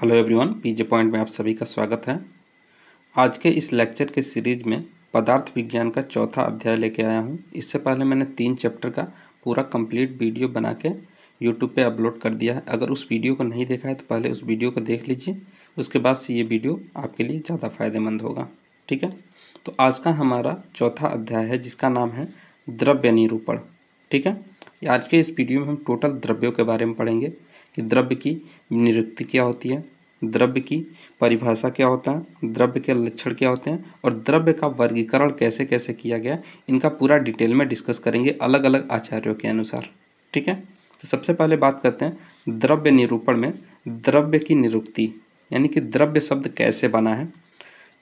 Hello everyone, पीजे point में आप सभी का स्वागत है। आज के इस लेक्चर के सीरीज में पदार्थ विज्ञान का चौथा अध्याय लेके आया हूँ। इससे पहले मैंने 3 चैप्टर का पूरा कंप्लीट वीडियो बना के यूट्यूब पे अपलोड कर दिया है। अगर उस वीडियो को नहीं देखा है तो पहले उस वीडियो को देख लीजिए, उसके बाद से ये वीडियो आपके लिए ज़्यादा फ़ायदेमंद होगा। ठीक है, तो आज का हमारा चौथा अध्याय है जिसका नाम है द्रव्य निरूपण। ठीक है, आज के इस वीडियो में हम टोटल द्रव्यों के बारे में पढ़ेंगे कि द्रव्य की निरुक्ति क्या होती है, द्रव्य की परिभाषा क्या होता है, द्रव्य के लक्षण क्या होते हैं और द्रव्य का वर्गीकरण कैसे कैसे किया गया, इनका पूरा डिटेल में डिस्कस करेंगे अलग अलग आचार्यों के अनुसार। ठीक है, तो सबसे पहले बात करते हैं द्रव्य निरूपण में द्रव्य की निरुक्ति, यानी कि द्रव्य शब्द कैसे बना है।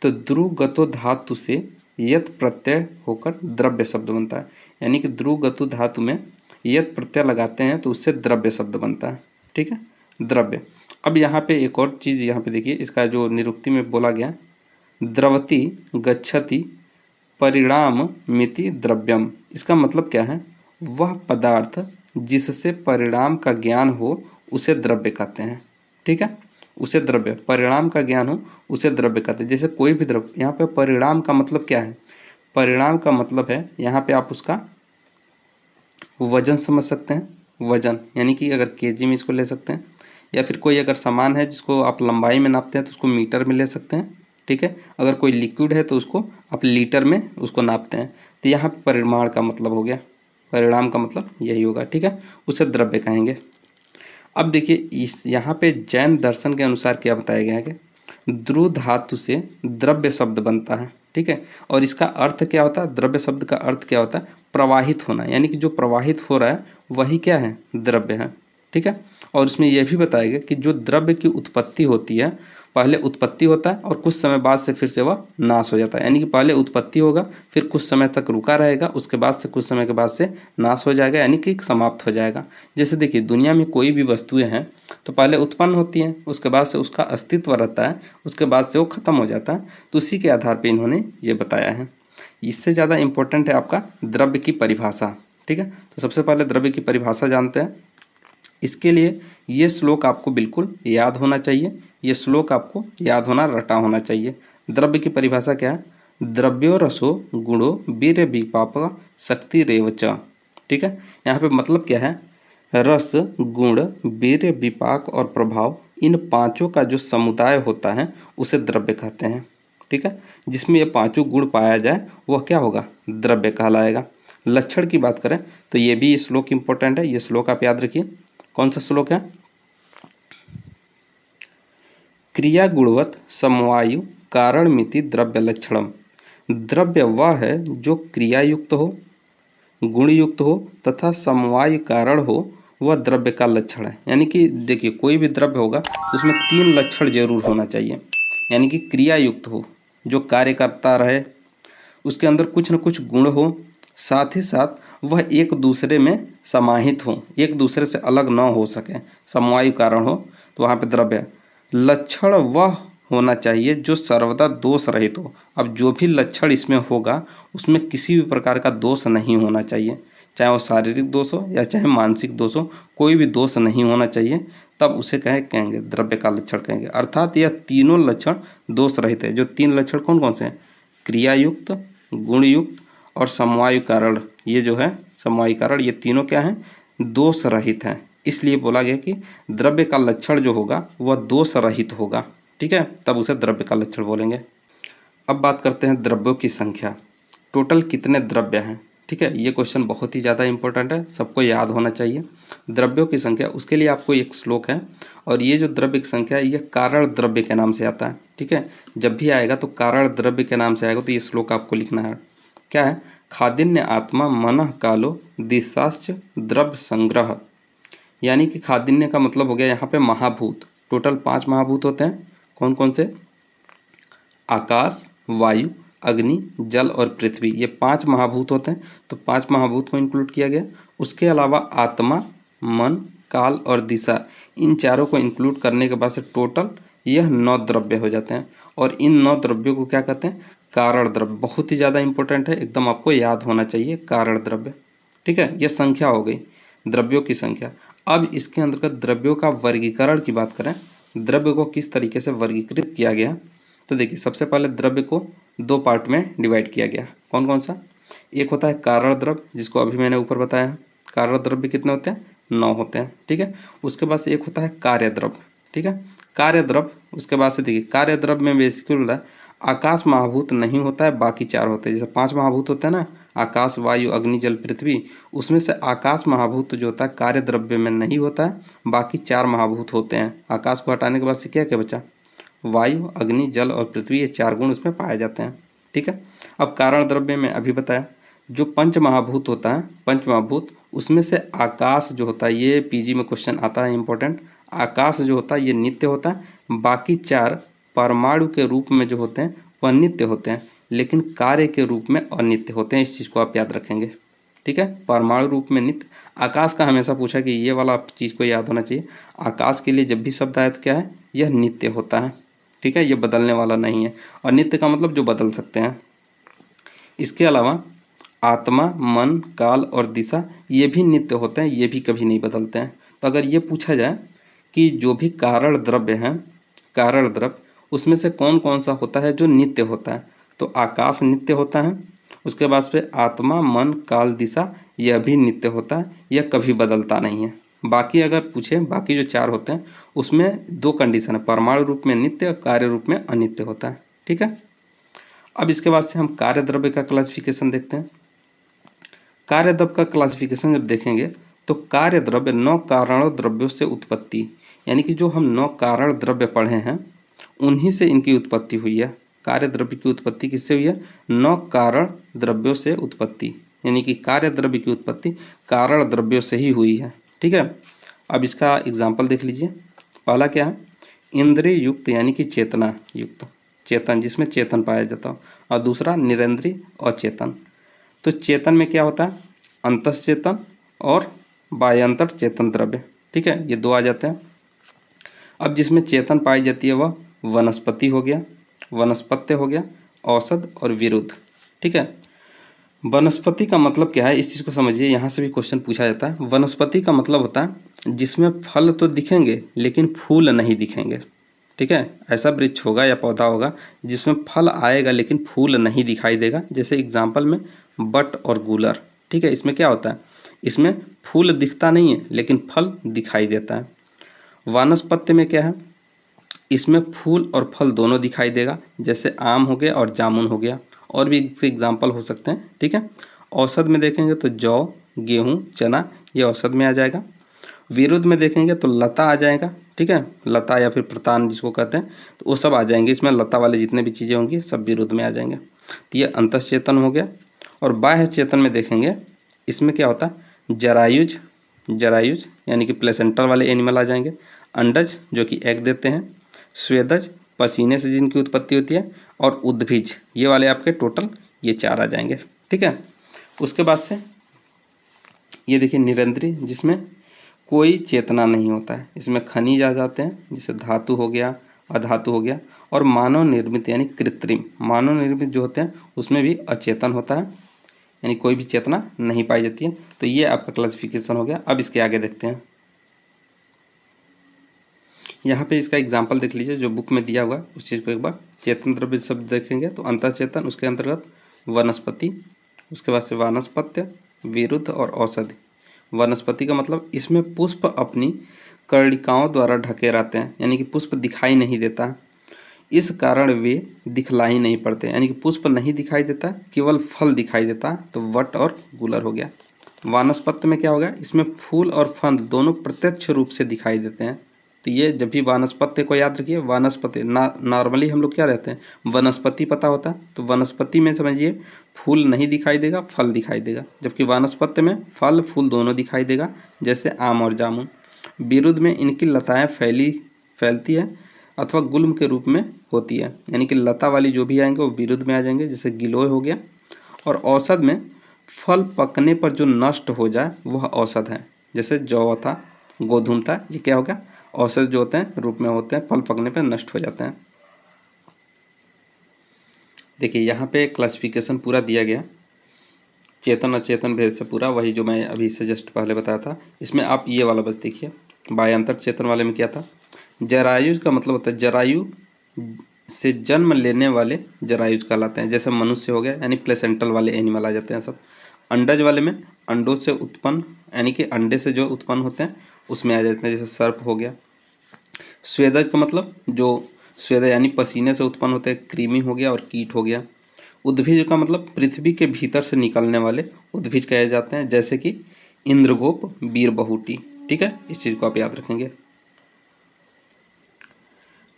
तो ध्रुवगतो धातु से यत प्रत्यय होकर द्रव्य शब्द बनता है, यानी कि ध्रुवगतो धातु में यत प्रत्यय लगाते हैं तो उससे द्रव्य शब्द बनता है। ठीक है, द्रव्य। अब यहाँ पे एक और चीज़ यहाँ पे देखिए, इसका जो निरुक्ति में बोला गया, द्रवति गच्छति परिणाम मिति द्रव्यम। इसका मतलब क्या है, वह पदार्थ जिससे परिणाम का ज्ञान हो उसे द्रव्य कहते हैं। ठीक है, उसे द्रव्य, परिणाम का ज्ञान हो उसे द्रव्य कहते हैं। जैसे कोई भी द्रव्य, यहाँ पे परिणाम का मतलब क्या है, परिणाम का मतलब है यहाँ पे आप उसका वजन समझ सकते हैं। वजन यानी कि अगर केजी में इसको ले सकते हैं, या फिर कोई अगर सामान है जिसको आप लंबाई में नापते हैं तो उसको मीटर में ले सकते हैं। ठीक है, अगर कोई लिक्विड है तो उसको आप लीटर में उसको नापते हैं। तो यहाँ पे परिमाण का मतलब हो गया, परिणाम का मतलब यही होगा। ठीक है, उसे द्रव्य कहेंगे। अब देखिए इस यहाँ पे जैन दर्शन के अनुसार क्या बताया गया है कि ध्रुव धातु से द्रव्य शब्द बनता है। ठीक है, और इसका अर्थ क्या होता है, द्रव्य शब्द का अर्थ क्या होता है, प्रवाहित होना, यानी कि जो प्रवाहित हो रहा है वही क्या है, द्रव्य है। ठीक है, और इसमें यह भी बताया गया कि जो द्रव्य की उत्पत्ति होती है, पहले उत्पत्ति होता है और कुछ समय बाद से फिर से वह नाश हो जाता है। यानी कि पहले उत्पत्ति होगा, फिर कुछ समय तक रुका रहेगा, उसके बाद से कुछ समय के बाद से नाश हो जाएगा, यानी कि समाप्त हो जाएगा। जैसे देखिए दुनिया में कोई भी वस्तुएं हैं तो पहले उत्पन्न होती हैं, उसके बाद से उसका अस्तित्व रहता है, उसके बाद से वो खत्म हो जाता है। तो उसी के आधार पर इन्होंने ये बताया है। इससे ज़्यादा इम्पोर्टेंट है आपका द्रव्य की परिभाषा। ठीक है, तो सबसे पहले द्रव्य की परिभाषा जानते हैं। इसके लिए ये श्लोक आपको बिल्कुल याद होना चाहिए, ये श्लोक आपको याद होना, रटा होना चाहिए। द्रव्य की परिभाषा क्या है, द्रव्यो रसो गुणो वीर्य विपाक शक्ति रेवच। ठीक है, यहाँ पे मतलब क्या है, रस, गुण, वीर्य, विपाक और प्रभाव, इन पांचों का जो समुदाय होता है उसे द्रव्य कहते हैं। ठीक है, जिसमें ये पांचों गुण पाया जाए वह क्या होगा, द्रव्य कहलाएगा। लक्षण की बात करें तो ये भी श्लोक इंपॉर्टेंट है, ये श्लोक आप याद रखिए। कौन सा श्लोक है, क्रिया गुणवत समवायु कारण मिति द्रव्य लक्षणम। द्रव्य वह है जो क्रिया युक्त हो, गुण युक्त हो तथा समवायु कारण हो, वह द्रव्य का लक्षण है। यानी कि देखिए कोई भी द्रव्य होगा तो उसमें 3 लक्षण जरूर होना चाहिए। यानी कि क्रिया युक्त हो, जो कार्य करता रहे, उसके अंदर कुछ न कुछ गुण हो, साथ ही साथ वह एक दूसरे में समाहित हो, एक दूसरे से अलग न हो सके, समवायु कारण हो, तो वहाँ पे द्रव्य। लक्षण वह होना चाहिए जो सर्वदा दोष रहित हो। अब जो भी लक्षण इसमें होगा उसमें किसी भी प्रकार का दोष नहीं होना चाहिए, चाहे वो शारीरिक दोष हो या चाहे मानसिक दोष हो, कोई भी दोष नहीं होना चाहिए, तब उसे कहेंगे द्रव्य का लक्षण कहेंगे। अर्थात यह तीनों लक्षण दोष रहित है। जो 3 लक्षण कौन कौन से हैं, क्रियायुक्त, गुणयुक्त और समवायु कारण, ये जो है समवायु कारण, ये तीनों क्या हैं, दोष रहित हैं। इसलिए बोला गया कि द्रव्य का लक्षण जो होगा वह दोष रहित होगा। ठीक है, तब उसे द्रव्य का लक्षण बोलेंगे। अब बात करते हैं द्रव्यों की संख्या, टोटल कितने द्रव्य हैं। ठीक है, ये क्वेश्चन बहुत ही ज़्यादा इंपॉर्टेंट है, सबको याद होना चाहिए। द्रव्यों की संख्या, उसके लिए आपको एक श्लोक है, और ये जो द्रव्य की संख्या है ये कारण द्रव्य के नाम से आता है। ठीक है, जब भी आएगा तो कारण द्रव्य के नाम से आएगा, तो ये श्लोक आपको लिखना है। क्या है, खादिन्य आत्मा मनः कालो दिशाश्च द्रव्य संग्रह। यानी कि खादिन्य का मतलब हो गया यहाँ पे महाभूत। टोटल 5 महाभूत होते हैं। कौन कौन से, आकाश, वायु, अग्नि, जल और पृथ्वी, ये 5 महाभूत होते हैं। तो 5 महाभूत को इंक्लूड किया गया। उसके अलावा आत्मा, मन, काल और दिशा, इन चारों को इंक्लूड करने के बाद से टोटल यह 9 द्रव्य हो जाते हैं। और इन 9 द्रव्यों को क्या कहते हैं, कारण द्रव्य। बहुत ही ज़्यादा इंपॉर्टेंट है, एकदम आपको याद होना चाहिए, कारण द्रव्य। ठीक है, यह संख्या हो गई, द्रव्यों की संख्या। अब इसके अंतर्गत द्रव्यों का वर्गीकरण की बात करें द्रव्य को किस तरीके से वर्गीकृत किया गया, तो देखिए सबसे पहले द्रव्य को दो पार्ट में डिवाइड किया गया। कौन कौन सा? एक होता है कारण द्रव्य, जिसको अभी मैंने ऊपर बताया है। कारण द्रव्य कितने होते हैं? 9 होते हैं, ठीक है। उसके बाद से एक होता है कार्य द्रव्य, ठीक है। कार्य द्रव्य, उसके बाद से देखिए कार्य द्रव्य में बेसिकली होता है आकाश महाभूत नहीं होता है, बाकी 4 होते हैं। जैसे 5 महाभूत होते हैं ना, आकाश, वायु, अग्नि, जल, पृथ्वी, उसमें से आकाश महाभूत जो होता है कार्य द्रव्य में नहीं होता है, बाकी 4 महाभूत होते हैं। आकाश को हटाने के बाद से क्या क्या बचा? वायु, अग्नि, जल और पृथ्वी, ये 4 गुण उसमें पाए जाते हैं, ठीक है। अब कारण द्रव्य में अभी बताया जो पंच महाभूत होता है, पंच महाभूत, उसमें से आकाश जो होता है, ये पीजी में क्वेश्चन आता है इंपॉर्टेंट, आकाश जो होता है ये नित्य होता है, बाकी 4 परमाणु के रूप में जो होते हैं वह नित्य होते हैं, लेकिन कार्य के रूप में अनित्य होते हैं। इस चीज़ को आप याद रखेंगे, ठीक है। परमाणु रूप में नित्य। आकाश का हमेशा पूछा कि ये वाला चीज़ को याद होना चाहिए, आकाश के लिए जब भी शब्द आए तो क्या है? यह नित्य होता है, ठीक है, ये बदलने वाला नहीं है। और नित्य का मतलब जो बदल सकते हैं। इसके अलावा आत्मा, मन, काल और दिशा, ये भी नित्य होते हैं, ये भी कभी नहीं बदलते हैं। तो अगर ये पूछा जाए कि जो भी कारण द्रव्य हैं, कारण द्रव्य, उसमें से कौन कौन सा होता है जो नित्य होता है, तो आकाश नित्य होता है। उसके बाद पे आत्मा, मन, काल, दिशा, यह भी नित्य होता है, यह कभी बदलता नहीं है। बाकी अगर पूछे, बाकी जो 4 होते हैं उसमें 2 कंडीशन है, परमाणु रूप में नित्य, कार्य रूप में अनित्य होता है, ठीक है। अब इसके बाद से हम कार्य द्रव्य का क्लासिफिकेशन देखते हैं। कार्य द्रव्य का क्लासिफिकेशन जब देखेंगे तो कार्य द्रव्य 9 कारण द्रव्यों से उत्पत्ति, यानी कि जो हम 9 कारण द्रव्य पढ़े हैं उन्हीं से इनकी उत्पत्ति हुई है। कार्य द्रव्य की उत्पत्ति किससे हुई है? 9 कारण द्रव्यों से उत्पत्ति, यानी कि कार्य द्रव्य की उत्पत्ति कारण द्रव्यों से ही हुई है, ठीक है। अब इसका एग्जाम्पल देख लीजिए। पहला क्या है? इंद्रिय युक्त, यानी कि चेतना युक्त, चेतन, जिसमें चेतन पाया जाता हो। और दूसरा निरंद्रिय अचेतन। तो चेतन में क्या होता है? अंतश्चेतन और बाह्यांतर चेतन द्रव्य, ठीक है, ये 2 आ जाते हैं। अब जिसमें चेतन पाई जाती है वह वनस्पति हो गया, वनस्पत्य हो गया, औषध और विरुद्ध, ठीक है। वनस्पति का मतलब क्या है, इस चीज़ को समझिए, यहाँ से भी क्वेश्चन पूछा जाता है। वनस्पति का मतलब होता है जिसमें फल तो दिखेंगे लेकिन फूल नहीं दिखेंगे, ठीक है। ऐसा वृक्ष होगा या पौधा होगा जिसमें फल आएगा लेकिन फूल नहीं दिखाई देगा। जैसे एग्जाम्पल में बट और गूलर, ठीक है। इसमें क्या होता है? इसमें फूल दिखता नहीं है लेकिन फल दिखाई देता है। वानस्पत्य में क्या है? इसमें फूल और फल दोनों दिखाई देगा, जैसे आम हो गया और जामुन हो गया, और भी इसके एग्जाम्पल हो सकते हैं, ठीक है। औषध में देखेंगे तो जौ, गेहूँ, चना, ये औषध में आ जाएगा। विरुद्ध में देखेंगे तो लता आ जाएगा, ठीक है, लता या फिर प्रतान जिसको कहते हैं, तो वो सब आ जाएंगे। इसमें लता वाले जितने भी चीज़ें होंगी सब विरुद्ध में आ जाएंगे। तो ये अंतश्चेतन हो गया। और बाह्य चेतन में देखेंगे, इसमें क्या होता है? जरायुज, जरायुज यानी कि प्लेसेंटर वाले एनिमल आ जाएंगे। अंडज जो कि एग देते हैं। स्वेदज पसीने से जिनकी उत्पत्ति होती है। और उद्भिज, ये वाले आपके टोटल ये 4 आ जाएंगे, ठीक है। उसके बाद से ये देखिए निरंतरी, जिसमें कोई चेतना नहीं होता है। इसमें खनिज आ जाते हैं, जैसे धातु हो गया, अधातु हो गया। और मानव निर्मित यानी कृत्रिम, मानव निर्मित जो होते हैं उसमें भी अचेतन होता है, यानी कोई भी चेतना नहीं पाई जाती है। तो ये आपका क्लासिफिकेशन हो गया। अब इसके आगे देखते हैं। यहाँ पे इसका एग्जाम्पल देख लीजिए जो बुक में दिया हुआ है, उस चीज़ को एक बार। चेतन द्रव्य शब्द देखेंगे तो अंतःचेतन, उसके अंतर्गत वनस्पति, उसके बाद से वानस्पत्य, विरुद्ध और औषधि। वनस्पति का मतलब इसमें पुष्प अपनी कर्णिकाओं द्वारा ढके रहते हैं, यानी कि पुष्प दिखाई नहीं देता, इस कारण वे दिखलाई नहीं पड़ते, यानी कि पुष्प नहीं दिखाई देता, केवल फल दिखाई देता। तो वट और गूलर हो गया। वानस्पत्य में क्या हो गया? इसमें फूल और फल दोनों प्रत्यक्ष रूप से दिखाई देते हैं। तो ये जब भी वानस्पत्य को याद रखिए, वानस्पति नॉर्मली हम लोग क्या रहते हैं, वनस्पति पता होता है, तो वनस्पति में समझिए फूल नहीं दिखाई देगा, फल दिखाई देगा, जबकि वानस्पत्य में फल फूल दोनों दिखाई देगा, जैसे आम और जामुन। विरुद्ध में इनकी लताएं फैलती है अथवा गुल्म के रूप में होती है, यानी कि लता वाली जो भी आएंगे वो विरुद्ध में आ जाएंगे, जैसे गिलोय हो गया। और औषध में फल पकने पर जो नष्ट हो जाए वह औषध है, जैसे जौ था, गोधूम था, ये क्या हो गया? औषध जो होते हैं रूप में होते हैं, फल पकने पर नष्ट हो जाते हैं। देखिए यहाँ पे क्लासिफिकेशन पूरा दिया गया, चेतन अचेतन भेद से पूरा, वही जो मैं अभी से जस्ट पहले बताया था। इसमें आप ये वाला बस देखिए, बाह्यांतर चेतन वाले में क्या था? जरायुज का मतलब होता है जरायु से जन्म लेने वाले जरायुज कहलाते हैं। जैसे मनुष्य हो गया यानी प्लेसेंटल वाले एनिमल आ जाते हैं सब। अंडज वाले में अंडों से उत्पन्न यानी कि अंडे से जो उत्पन्न होते हैं उसमें आ जाते हैं, जैसे सर्प हो गया। स्वेदज का मतलब जो स्वेद यानी पसीने से उत्पन्न होते हैं, कृमि हो गया और कीट हो गया। उद्भिज का मतलब पृथ्वी के भीतर से निकलने वाले उद्भिज कहे जाते हैं, जैसे कि इंद्रगोप, बीरबहुटी। ठीक है, इस चीज़ को आप याद रखेंगे।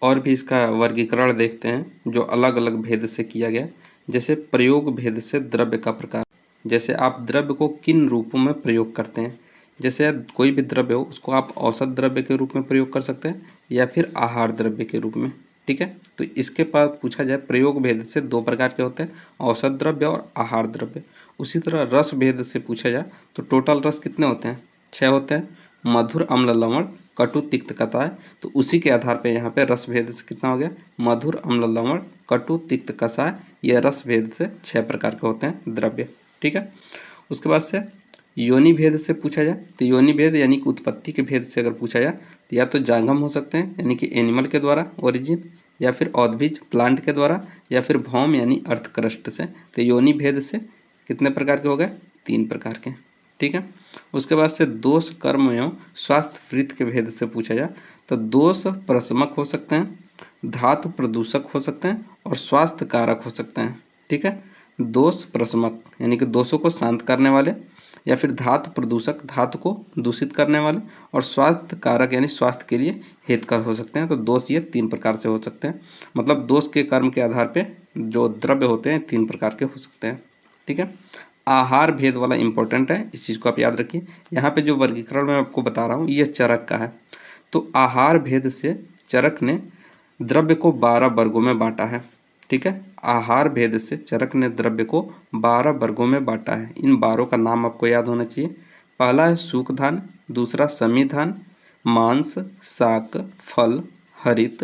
और भी इसका वर्गीकरण देखते हैं जो अलग अलग भेद से किया गया। जैसे प्रयोग भेद से द्रव्य का प्रकार, जैसे आप द्रव्य को किन रूपों में प्रयोग करते हैं। जैसे कोई भी द्रव्य हो उसको आप औसत द्रव्य के रूप में प्रयोग कर सकते हैं या फिर आहार द्रव्य के रूप में। ठीक है, तो इसके पास पूछा जाए प्रयोग भेद से दो प्रकार के होते हैं, औसत द्रव्य और आहार द्रव्य। उसी तरह रस भेद से पूछा जाए तो टोटल रस कितने होते हैं, 6 होते हैं। मधुर, अम्ल, लवण, कटु, तिक्त, कसाय। तो उसी के आधार पे यहाँ पे रस भेद से कितना हो गया, मधुर, अम्ल, लवण, कटु, तिक्त, कसाय। यह रस भेद से 6 प्रकार के होते हैं द्रव्य। ठीक है, उसके बाद से योनि भेद से पूछा जाए तो योनि भेद यानी कि उत्पत्ति के भेद से अगर पूछा जाए तो या तो जांगम हो सकते हैं यानी कि एनिमल के द्वारा ओरिजिन, या फिर औद्भिज प्लांट के द्वारा, या फिर भौम यानी अर्थ क्रस्ट से। तो योनि भेद से कितने प्रकार के हो गए, 3 प्रकार के। ठीक है, उसके बाद से दोष, कर्म एवं स्वास्थ्य वृत्त के भेद से पूछा जाए तो दोष प्रशमक हो सकते हैं, धातु प्रदूषक हो सकते हैं और स्वास्थ्य कारक हो सकते हैं। ठीक है, दोष प्रशमक यानी कि दोषों को शांत करने वाले, या फिर धातु प्रदूषक धातु को दूषित करने वाले, और स्वास्थ्य कारक यानी स्वास्थ्य के लिए हितकर हो सकते हैं। तो दोष ये 3 प्रकार से हो सकते हैं, मतलब दोष के कर्म के आधार पे जो द्रव्य होते हैं 3 प्रकार के हो सकते हैं। ठीक है, आहार भेद वाला इंपॉर्टेंट है, इस चीज़ को आप याद रखिए। यहाँ पे जो वर्गीकरण मैं आपको बता रहा हूँ ये चरक का है। तो आहार भेद से चरक ने द्रव्य को 12 वर्गों में बांटा है। ठीक है, आहार भेद से चरक ने द्रव्य को 12 वर्गों में बांटा है। इन 12 का नाम आपको याद होना चाहिए। पहला है सूख धान, दूसरा समी धान, मांस, शाक, फल, हरित,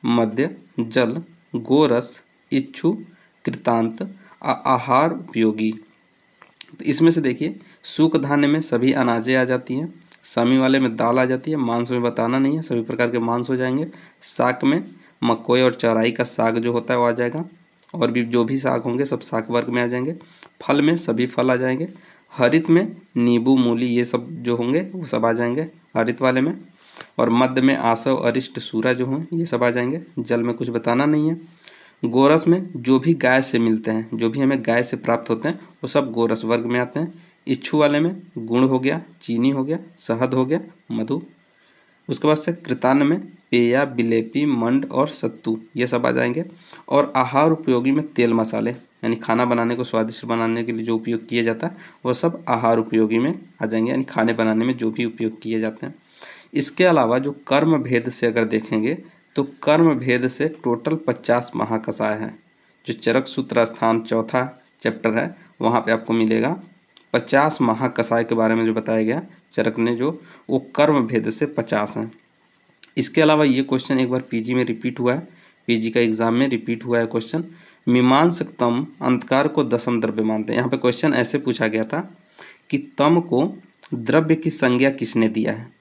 मध्य, जल, गोरस, इच्छु, कृतांत, आहार उपयोगी। तो इसमें से देखिए सूख धान्य में सभी अनाजें आ जाती हैं, समी वाले में दाल आ जाती है, मांस में बताना नहीं है, सभी प्रकार के मांस हो जाएंगे। शाक में मकोई और चौराई का साग जो होता है वो आ जाएगा, और भी जो भी साग होंगे सब साग वर्ग में आ जाएंगे। फल में सभी फल आ जाएंगे। हरित में नींबू, मूली ये सब जो होंगे वो सब आ जाएंगे हरित वाले में। और मध्य में आसव, अरिष्ट, सूरा जो हों ये सब आ जाएंगे। जल में कुछ बताना नहीं है। गोरस में जो भी गाय से मिलते हैं, जो भी हमें गाय से प्राप्त होते हैं वो सब गोरस वर्ग में आते हैं। इच्छु वाले में गुड़ हो गया, चीनी हो गया, शहद हो गया, मधु। उसके बाद से कृतान्न में पेया, बिलेपी, मंड और सत्तू ये सब आ जाएंगे। और आहार उपयोगी में तेल मसाले यानी खाना बनाने को स्वादिष्ट बनाने के लिए जो उपयोग किया जाता है वह सब आहार उपयोगी में आ जाएंगे, यानी खाने बनाने में जो भी उपयोग किए जाते हैं। इसके अलावा जो कर्म भेद से अगर देखेंगे तो कर्म भेद से टोटल 50 महाकसाय हैं। जो चरक सूत्र स्थान चौथा चैप्टर है वहाँ पे आपको मिलेगा 50 महाकसाय के बारे में जो बताया गया चरक ने, जो वो कर्म भेद से 50 हैं। इसके अलावा ये क्वेश्चन एक बार पीजी में रिपीट हुआ है, पीजी का एग्जाम में रिपीट हुआ है क्वेश्चन। मीमांसक तम अंधकार को दशम द्रव्य मानते हैं। यहाँ पे क्वेश्चन ऐसे पूछा गया था कि तम को द्रव्य की संज्ञा किसने दिया है।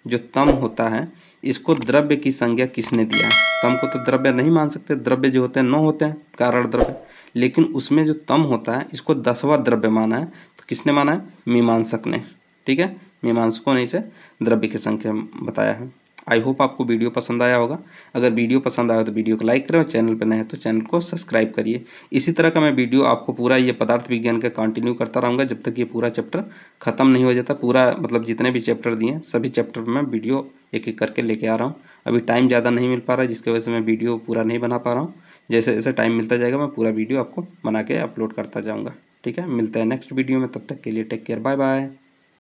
जो तम होता है इसको द्रव्य की संज्ञा किसने दिया है। तम को तो द्रव्य नहीं मान सकते, द्रव्य जो होते हैं 9 होते हैं कारण द्रव्य, लेकिन उसमें जो तम होता है इसको 10वां द्रव्य माना है। तो किसने माना है, मीमांसक ने। ठीक है, मीमांसकों ने इसे द्रव्य की संख्या बताया है। आई होप आपको वीडियो पसंद आया होगा। अगर वीडियो पसंद आया तो वीडियो को लाइक करें और चैनल पर नए हैं तो चैनल को सब्सक्राइब करिए। इसी तरह का मैं वीडियो आपको पूरा ये पदार्थ विज्ञान का कंटिन्यू करता रहूँगा जब तक ये पूरा चैप्टर ख़त्म नहीं हो जाता। पूरा मतलब जितने भी चैप्टर दिए हैं सभी चैप्टर में मैं वीडियो एक एक करके लेके आ रहा हूँ। अभी टाइम ज़्यादा नहीं मिल पा रहा है जिसकी वजह से मैं वीडियो पूरा नहीं बना पा रहा हूँ। जैसे जैसे टाइम मिलता जाएगा मैं पूरा वीडियो आपको बना के अपलोड करता जाऊँगा। ठीक है, मिलते हैं नेक्स्ट वीडियो में, तब तक के लिए टेक केयर, बाय बाय।